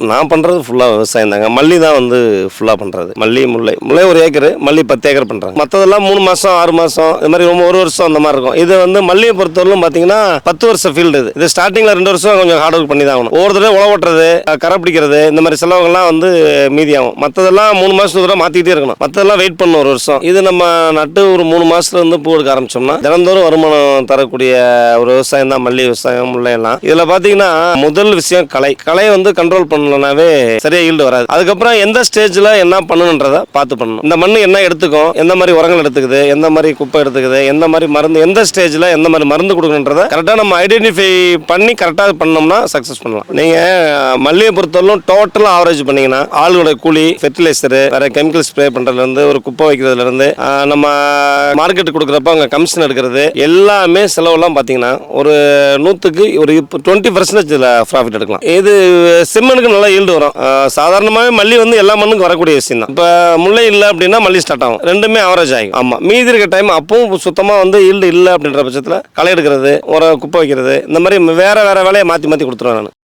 நான் பண்ணுறது ஃபுல்லாக விவசாயம் தாங்க. மல்லி தான் வந்து ஃபுல்லாக பண்ணுறது. மல்லி, முல்லை 1 ஏக்கரு, மல்லி 10 ஏக்கர் பண்ணுறாங்க. மற்றதெல்லாம் 3 மாதம் 6 மாதம் இது மாதிரி 1 வருஷம் அந்த மாதிரி இருக்கும். இது வந்து மல்லியை பொறுத்தவரையிலும் பார்த்தீங்கன்னா 10 வருஷம் ஃபீல்டு. இது ஸ்டார்டிங்கில் 2 வருஷம் கொஞ்சம் ஹார்ட் ஒர்க் பண்ணி தான் ஆகணும். ஒவ்வொரு தடவை உழவு ஓட்டுறது, கரை பிடிக்கிறது, இந்த மாதிரி செலவுகள்லாம் வந்து மீதியாகும். மற்றதெல்லாம் 3 மாதத்துக்கு தடவை மாற்றிக்கிட்டே இருக்கணும். மற்றதெல்லாம் வெயிட் பண்ணணும் 1 வருஷம். இது நம்ம நட்டு ஒரு 3 மாதத்துல இருந்து பூ எடுக்க ஆரம்பிச்சோம்னா தினந்தோறும் வருமானம் தரக்கூடிய ஒரு விவசாயம் தான் மல்லி விவசாயம், முல்லையெல்லாம். இதில் பார்த்தீங்கன்னா முதல் விஷயம் களையை வந்து கண்ட்ரோல் பண்ணலனாவே சரியா ஈல்டு வராது. அதுக்கப்புறம் எந்த ஸ்டேஜ்ல என்ன பண்ணணுன்றதை பார்த்து பண்ணணும். இந்த மண்ணு என்ன எடுத்துக்கும், எந்த மாதிரி உரங்கள் எடுத்துக்குது, எந்த மாதிரி குப்பை எடுத்துக்குது, எந்த மாதிரி மருந்து, எந்த ஸ்டேஜ்ல எந்த மாதிரி மருந்து கொடுக்கணுன்றதை கரெக்டாக நம்ம ஐடென்டிஃபை பண்ணி கரெக்டாக பண்ணோம்னா சக்ஸஸ் பண்ணலாம். நீங்க மல்லியை பொறுத்தவரைக்கும் டோட்டலாக ஆவரேஜ் பண்ணீங்கன்னா ஆளுடைய கூலி, ஃபெர்டிலைசரு, வேற கெமிக்கல் ஸ்ப்ரே பண்றதுல இருந்து ஒரு குப்பை வைக்கிறதுல இருந்து நம்ம மார்க்கெட் கொடுக்குறப்ப அவங்க கமிஷன் எடுக்கிறது எல்லாமே செலவெல்லாம் பார்த்தீங்கன்னா ஒரு 100க்கு ஒரு 20% ப்ராஃபிட் எடுக்கலாம். இது செம்மண்ணுக்கு நல்லா ஈல்டு வரும். சாதாரணமாகவே மல்லி வந்து எல்லா மண்ணுக்கும் வரக்கூடிய விஷயம் தான். இப்போ முல்லை இல்லை அப்படின்னா மல்லி ஸ்டார்ட் ஆகும். ரெண்டுமே ஆவரேஜ் ஆகும். ஆமாம், மீதி இருக்க டைம் அப்பவும் சுத்தமாக வந்து ஈல்டு இல்லை அப்படின்ற பட்சத்தில் களை எடுக்கிறது, ஒரு குப்பை வைக்கிறது, இந்த மாதிரி வேற வேலையை மாற்றி கொடுத்துருவேன் நான்.